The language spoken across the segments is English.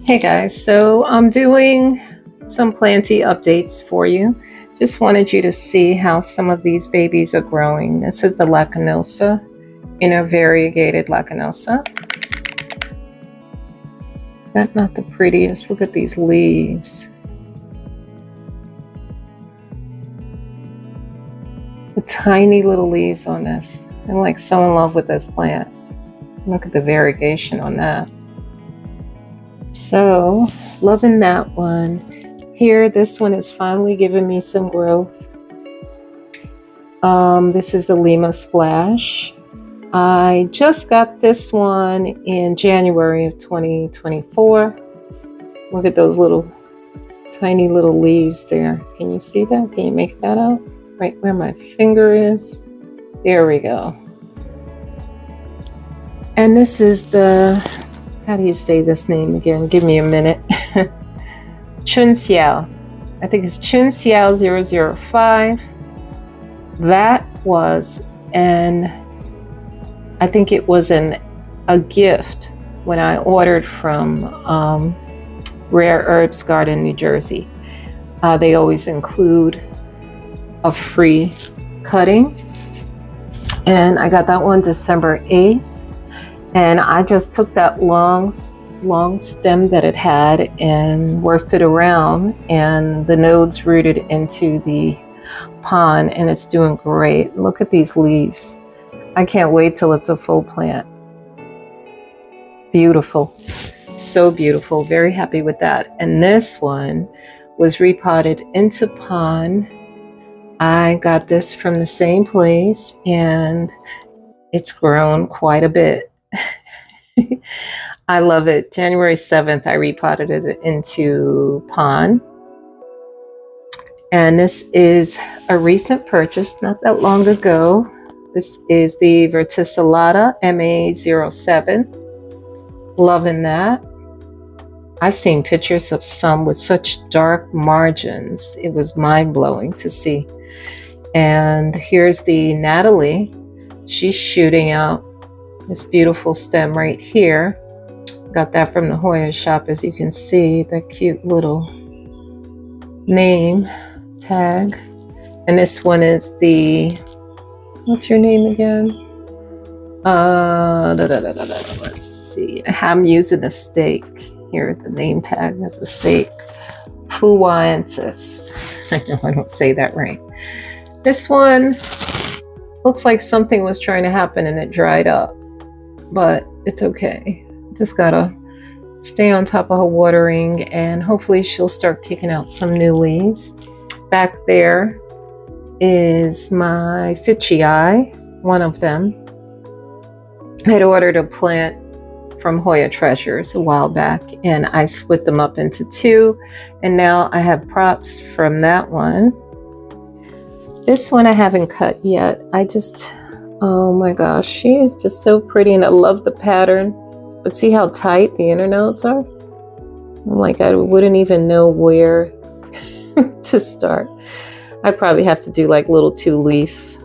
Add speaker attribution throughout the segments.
Speaker 1: Hey guys, so I'm doing some planty updates for you. Just wanted you to see how some of these babies are growing. This is the Lacanosa, variegated Lacanosa. That's not the prettiest. Look at these leaves. The tiny little leaves on this. I'm like so in love with this plant. Look at the variegation on that. So, loving that one. Here, this one is finally giving me some growth. This is the Lima Splash. I just got this one in January of 2024. Look at those little, tiny little leaves there. Can you see that? Can you make that out? Right where my finger is. There we go. And this is the, how do you say this name again? Give me a minute. Chun Xiao. I think it's Chun Xiao 005. That was I think it was a gift when I ordered from Rare Herbs Garden, New Jersey. They always include a free cutting. And I got that one December 8th. And I just took that long stem that it had and worked it around, and the nodes rooted into the pond, and it's doing great. Look at these leaves. I can't wait till it's a full plant. Beautiful. So beautiful. Very happy with that. And this one was repotted into pond. I got this from the same place, and it's grown quite a bit. I love it. January 7th, I repotted it into pond. And this is a recent purchase, not that long ago. This is the Verticillata MA07. Loving that. I've seen pictures of some with such dark margins. It was mind-blowing to see. And here's the Natalie. She's shooting out this beautiful stem right here. Got that from the Hoya shop, as you can see, that cute little name tag. And this one is the, what's your name again? Let's see. I'm using the steak here. The name tag has a steak. Fuensis. I know I don't say that right. This one looks like something was trying to happen and it dried up, but it's okay. Just gotta stay on top of her watering, and hopefully she'll start kicking out some new leaves. Back there is my Eye, one of them. I had ordered a plant from Hoya Treasures a while back, and I split them up into two, and now I have props from that one. This one I haven't cut yet. Oh my gosh, she is just so pretty, and I love the pattern. But see how tight the internodes are? Like, I wouldn't even know where to start. I'd probably have to do like little 2-leaf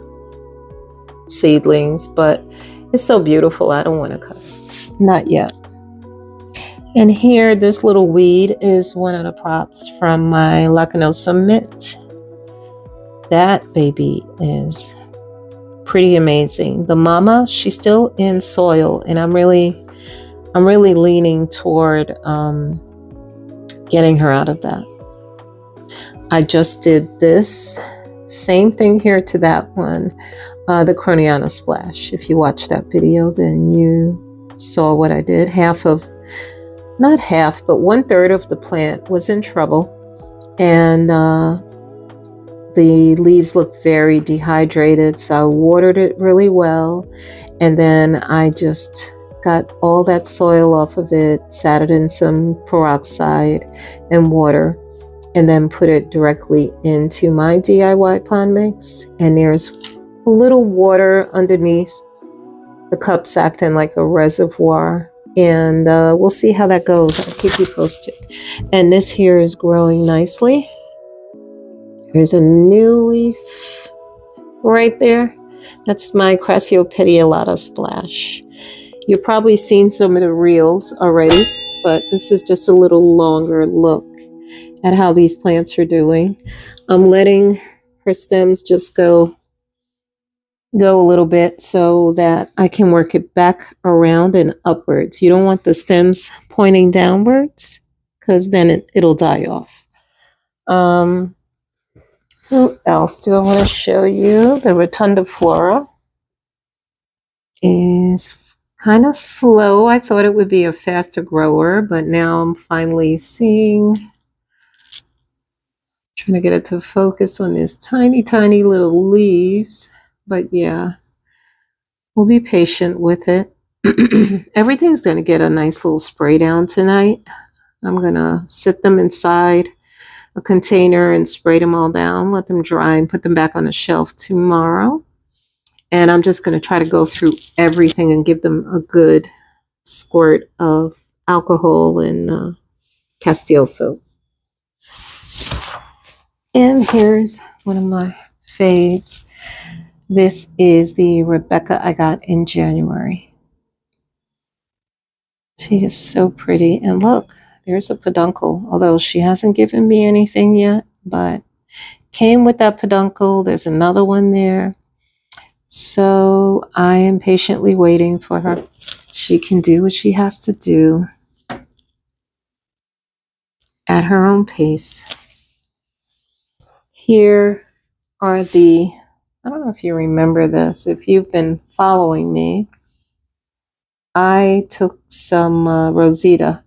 Speaker 1: seedlings, but it's so beautiful. I don't want to cut. Not yet. And here, this little weed is one of the props from my Lacanosa Mint. That baby is pretty amazing. The mama, she's still in soil, and I'm really leaning toward getting her out of that. I just did this same thing here to that one, the Croniana Splash. If you watched that video, then you saw what I did. Not half, but 1/3 of the plant was in trouble, and the leaves look very dehydrated, so I watered it really well, and then I just got all that soil off of it, sat it in some peroxide and water, and then put it directly into my DIY pond mix. And there's a little water underneath. The cup's acting like a reservoir, and we'll see how that goes. I'll keep you posted. And this here is growing nicely. Here's a new leaf right there. That's my Crassiopetalata Splash. You've probably seen some of the reels already. but this is just a little longer look at how these plants are doing. I'm letting her stems just go a little bit so that I can work it back around and upwards. You don't want the stems pointing downwards because then it'll die off. Who else do I want to show you? The rotundiflora is kind of slow. I thought it would be a faster grower, but now I'm finally seeing, trying to get it to focus on these tiny, tiny little leaves. But yeah, we'll be patient with it. Everything's going to get a nice little spray down tonight. I'm going to sit them inside a container and spray them all down, let them dry, and put them back on the shelf tomorrow. And I'm just going to try to go through everything and give them a good squirt of alcohol and Castile soap. And here's one of my faves. This is the Rebecca I got in January. She is so pretty. And look, there's a peduncle, although she hasn't given me anything yet, but came with that peduncle. There's another one there. So I am patiently waiting for her. She can do what she has to do at her own pace. Here are the, I don't know if you remember this, if you've been following me, I took some Rosita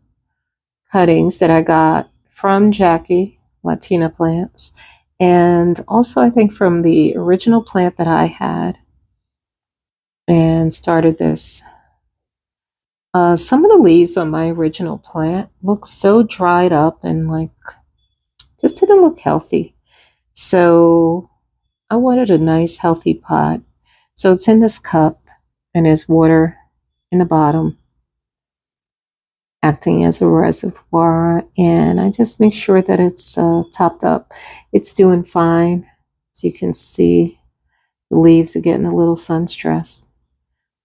Speaker 1: cuttings that I got from Jackie, Latina Plants, and also I think from the original plant that I had, and started this. Some of the leaves on my original plant look so dried up and like just didn't look healthy. So I wanted a nice healthy pot. So it's in this cup and there's water in the bottom acting as a reservoir, and I just make sure that it's topped up. It's doing fine. As you can see, the leaves are getting a little sun stressed.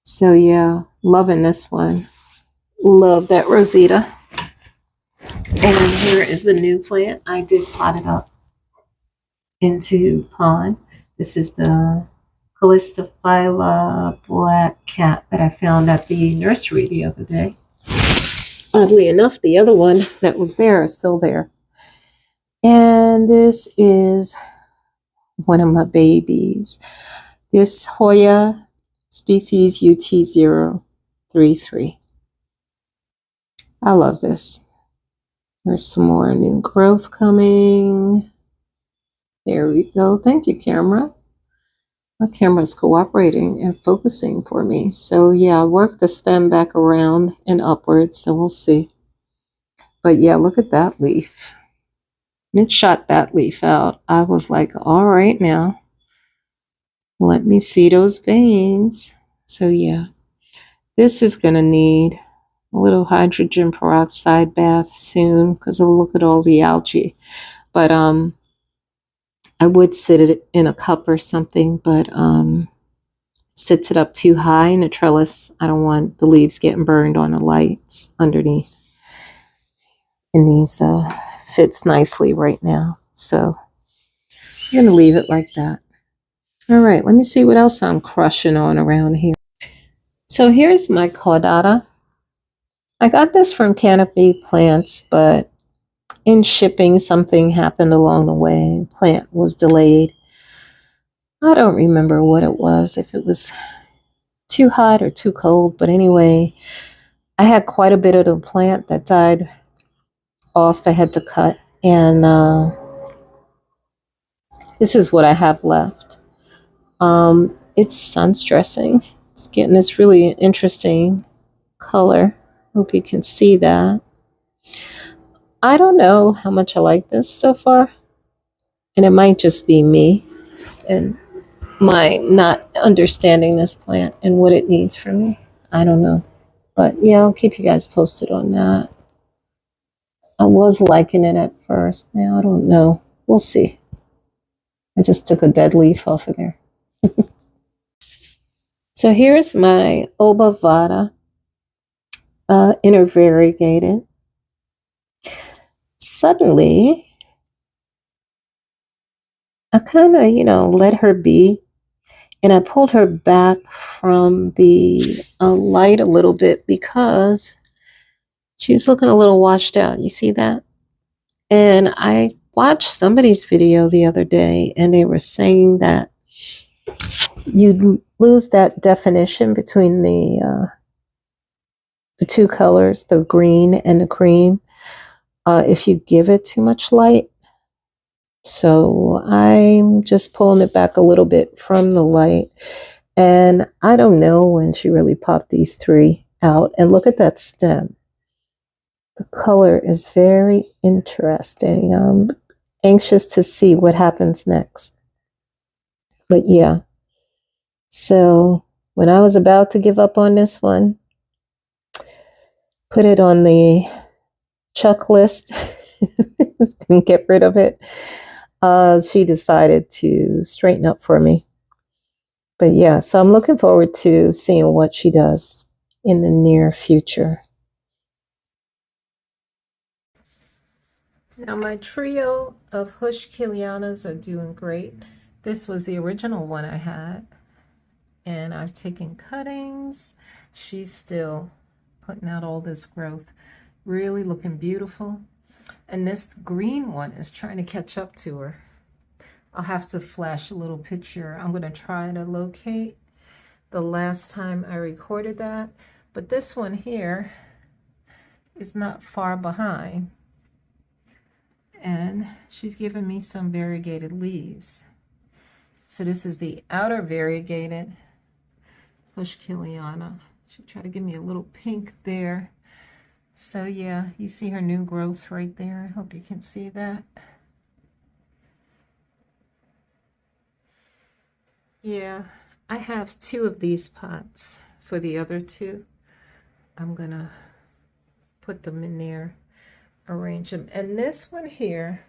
Speaker 1: So yeah, loving this one. Love that Rosita. And here is the new plant. I did pot it up into pond. This is the Calistophylla black cat that I found at the nursery the other day. Oddly enough, the other one that was there is still there. And this is one of my babies. This Hoya species UT033. I love this. There's some more new growth coming. There we go. Thank you, camera. My camera's cooperating and focusing for me. So yeah, I work the stem back around and upwards, so we'll see. But yeah, look at that leaf. When it shot that leaf out, I was like, all right now, let me see those veins. So yeah, this is gonna need a little hydrogen peroxide bath soon because I'll look at all the algae. But I would sit it in a cup or something, but sits it up too high in the trellis. I don't want the leaves getting burned on the lights underneath. And these fits nicely right now. So I'm going to leave it like that. All right, let me see what else I'm crushing on around here. So here's my caudata. I got this from Canopy Plants, but in shipping, something happened along the way. Plant was delayed. I don't remember what it was, if it was too hot or too cold, but anyway, I had quite a bit of the plant that died off. I had to cut, and this is what I have left. It's sun stressing. It's getting this really interesting color. Hope you can see that. I don't know how much I like this so far, and it might just be me and my not understanding this plant and what it needs from me. I don't know, but yeah, I'll keep you guys posted on that. I was liking it at first. Now I don't know. We'll see. I just took a dead leaf off of there. So here's my Obavata intervariegated. suddenly I kind of, let her be. And I pulled her back from the light a little bit because she was looking a little washed out. You see that? And I watched somebody's video the other day, and they were saying that you lose that definition between the two colors, the green and the cream, if you give it too much light. So I'm just pulling it back a little bit from the light. And I don't know when she really popped these three out. And look at that stem. The color is very interesting. I'm anxious to see what happens next. But yeah, so when I was about to give up on this one, put it on the checklist and get rid of it, she decided to straighten up for me. But yeah, so I'm looking forward to seeing what she does in the near future. Now my trio of Hushkilianas are doing great. This was the original one I had, and I've taken cuttings. She's still putting out all this growth, really looking beautiful. And this green one is trying to catch up to her. I'll have to flash a little picture. I'm going to try to locate the last time I recorded that. But this one here is not far behind. And she's given me some variegated leaves. So this is the outer variegated Hushkiliana. She tried to give me a little pink there. So yeah, you see her new growth right there. I hope you can see that. Yeah, I have two of these pots. For the other two, I'm gonna put them in there, arrange them. And this one here,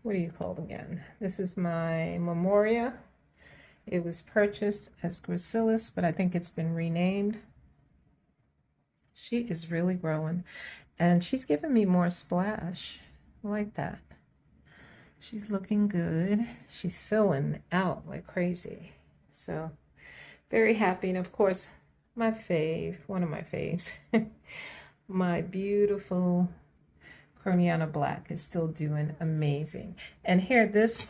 Speaker 1: what do you call it again? This is my Memoria. It was purchased as Gracilis, but I think it's been renamed. She is really growing, and she's giving me more splash. I like that. She's looking good. She's filling out like crazy. So very happy. And of course, my fave, one of my faves, my beautiful Croniana Black is still doing amazing. And here, this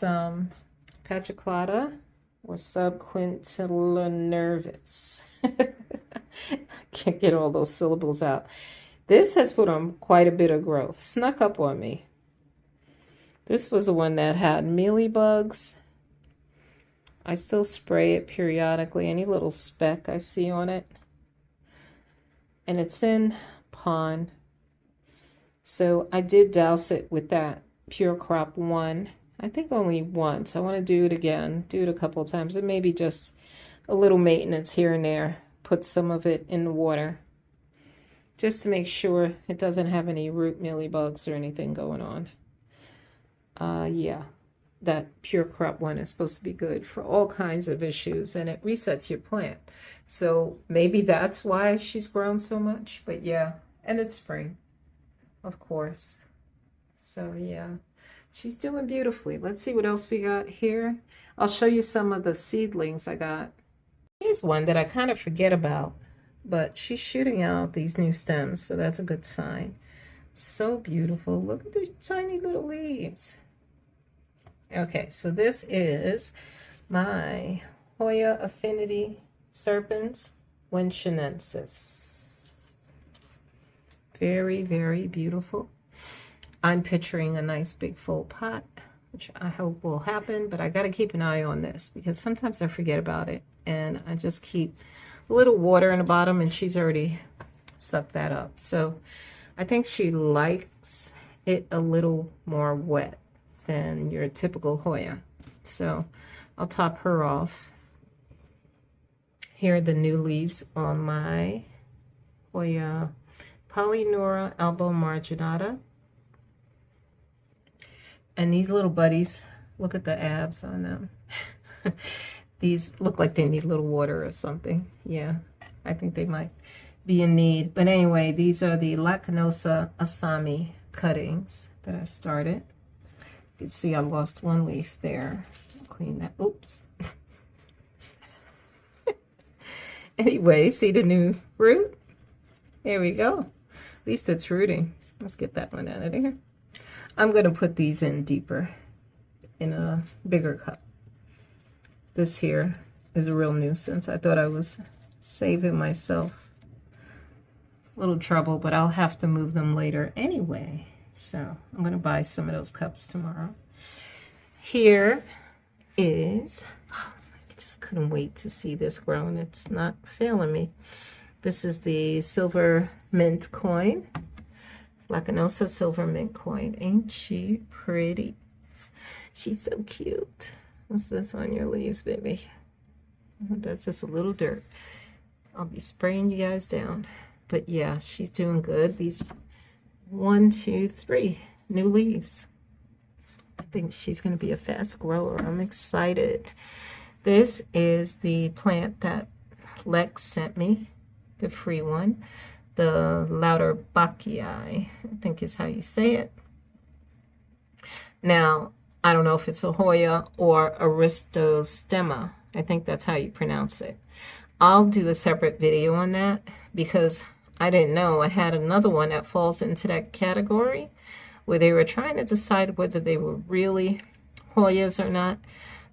Speaker 1: Pachaclata or Subquintilla nervus. Can't get all those syllables out. This has put on quite a bit of growth. Snuck up on me. This was the one that had mealybugs. I still spray it periodically, any little speck I see on it. And it's in pond. So I did douse it with that Pure Crop 1. I think only once. I want to do it again. Do it a couple of times. And maybe just a little maintenance here and there. Put some of it in the water. Just to make sure it doesn't have any root mealybugs or anything going on. Yeah. That Pure Crop 1 is supposed to be good for all kinds of issues, and it resets your plant. So maybe that's why she's grown so much. But yeah, and it's spring, of course. So yeah, she's doing beautifully. Let's see what else we got here. I'll show you some of the seedlings I got. Here's one that I kind of forget about, but she's shooting out these new stems, so that's a good sign. So beautiful. Look at these tiny little leaves. Okay, so this is my Hoya Affinity Serpens Winchinensis. Very, very beautiful. I'm picturing a nice big full pot, which I hope will happen, but I got to keep an eye on this because sometimes I forget about it, and I just keep a little water in the bottom, and she's already sucked that up. So I think she likes it a little more wet than your typical Hoya. So I'll top her off. Here are the new leaves on my Hoya Polyneura albomarginata. And these little buddies, look at the abs on them. These look like they need a little water or something. Yeah, I think they might be in need. But anyway, these are the Lacanosa Asami cuttings that I've started. You can see I lost one leaf there. I'll clean that. Oops. Anyway, see the new root? There we go. At least it's rooting. Let's get that one out of there. I'm going to put these in deeper, in a bigger cup. This here is a real nuisance. I thought I was saving myself a little trouble, but I'll have to move them later anyway. So I'm going to buy some of those cups tomorrow. Here is, oh, I just couldn't wait to see this grown. It's not failing me. This is the silver mint coin. Lacanosa silver mint coin. Ain't she pretty? She's so cute. What's this on your leaves, baby? Oh, that's just a little dirt. I'll be spraying you guys down. But yeah, she's doing good. These 1, 2, 3 new leaves. I think she's going to be a fast grower. I'm excited. This is the plant that Lex sent me, the free one. The Lauterbachii, I think is how you say it. Now, I don't know if it's a Hoya or Aristostemma. I think that's how you pronounce it. I'll do a separate video on that because I didn't know I had another one that falls into that category where they were trying to decide whether they were really Hoyas or not.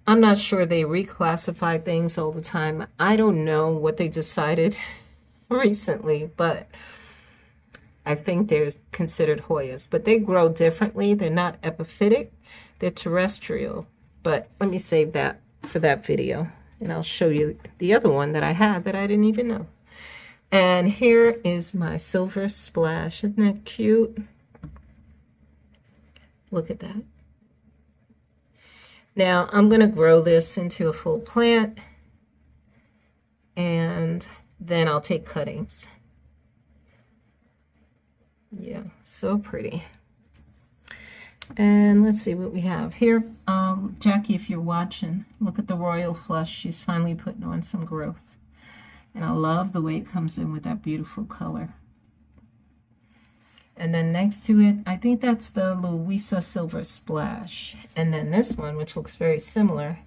Speaker 1: I'm not sure. They reclassify things all the time. I don't know what they decided recently, but I think they're considered Hoyas. But they grow differently. They're not epiphytic. They're terrestrial. But let me save that for that video. And I'll show you the other one that I had that I didn't even know. And here is my silver splash. Isn't that cute? Look at that. Now I'm going to grow this into a full plant. And then I'll take cuttings. Yeah, so pretty. And let's see what we have here. Jackie, if you're watching, look at the royal flush. She's finally putting on some growth. And I love the way it comes in with that beautiful color. And then next to it, I think that's the Louisa Silver Splash. And then this one, which looks very similar,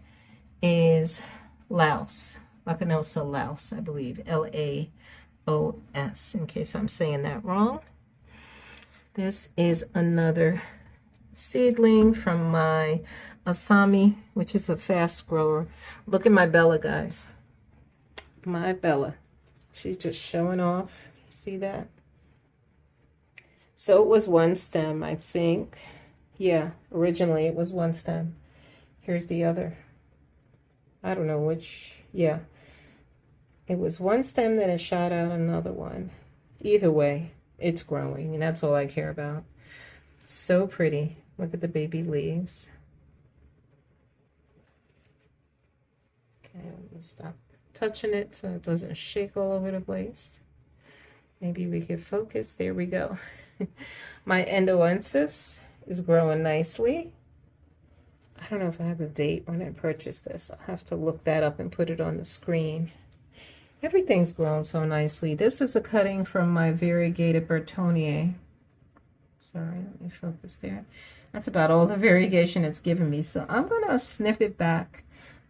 Speaker 1: is Laos. Lacanosa Laos, I believe. Laos, in case I'm saying that wrong. This is another seedling from my Asami, which is a fast grower. Look at my Bella, guys. My Bella. She's just showing off. You see that? So it was one stem, I think. Yeah, originally it was one stem. Here's the other. I don't know which. Yeah. It was one stem, then it shot out another one. Either way, it's growing, and that's all I care about. So pretty. Look at the baby leaves. Okay, let me stop touching it so it doesn't shake all over the place. Maybe we could focus. There we go. My endoensis is growing nicely. I don't know if I have the date when I purchased this. I'll have to look that up and put it on the screen. Everything's grown so nicely. This is a cutting from my variegated Bertonier. Sorry, let me focus there. That's about all the variegation it's given me. So I'm going to snip it back,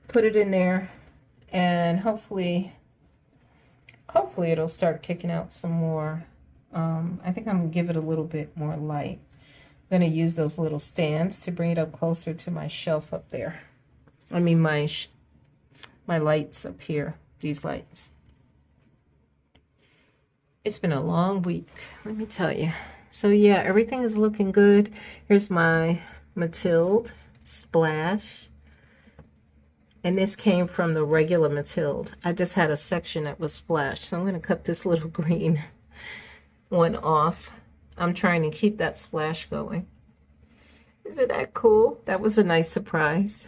Speaker 1: put it in there, and hopefully it'll start kicking out some more. I think I'm going to give it a little bit more light. I'm going to use those little stands to bring it up closer to my shelf up there. I mean my lights up here, these lights. It's been a long week, let me tell you. So yeah, everything is looking good. Here's my Mathilde Splash. And this came from the regular Mathilde. I just had a section that was splashed. So I'm going to cut this little green one off. I'm trying to keep that splash going. Isn't that cool? That was a nice surprise.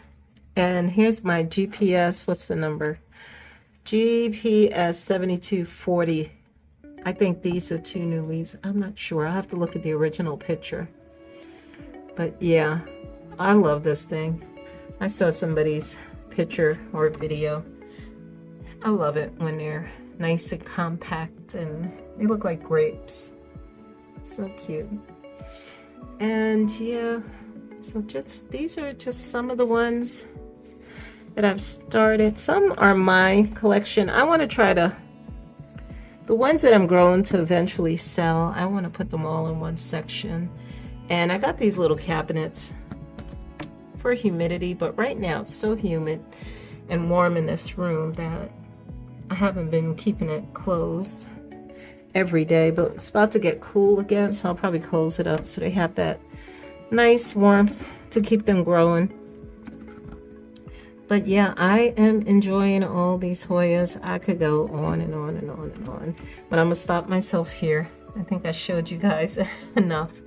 Speaker 1: And here's my GPS. What's the number? GPS 7240. I think these are 2 new leaves. I'm not sure. I'll have to look at the original picture. But yeah, I love this thing. I saw somebody's picture or video. I love it when they're nice and compact and they look like grapes. So cute. And yeah, so just these are just some of the ones that I've started. Some are my collection. I want to try to, the ones that I'm growing to eventually sell, I want to put them all in one section. And I got these little cabinets for humidity, but right now it's so humid and warm in this room that I haven't been keeping it closed every day, but it's about to get cool again, so I'll probably close it up so they have that nice warmth to keep them growing. But yeah, I am enjoying all these Hoyas. I could go on and on and on and on, but I'm gonna stop myself here. I think I showed you guys enough.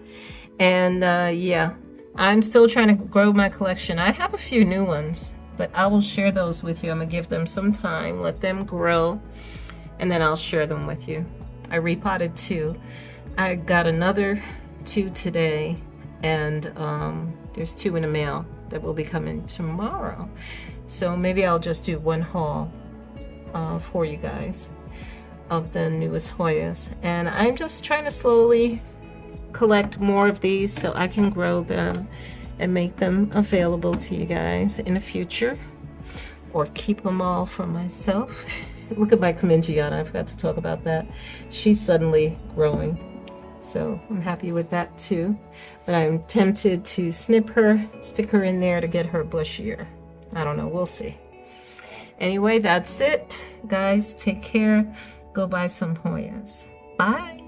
Speaker 1: And yeah, I'm still trying to grow my collection. I have a few new ones, but I will share those with you. I'm gonna give them some time, let them grow, and then I'll share them with you. I repotted 2. I got another 2 today, and there's 2 in the mail that will be coming tomorrow. So maybe I'll just do one haul for you guys of the newest Hoyas. And I'm just trying to slowly collect more of these so I can grow them and make them available to you guys in the future, or keep them all for myself. Look at my Comingiana, I forgot to talk about that. She's suddenly growing, so I'm happy with that too. But I'm tempted to snip her, stick her in there to get her bushier. I don't know, we'll see. Anyway, that's it. Guys, take care. Go buy some Hoyas. Bye.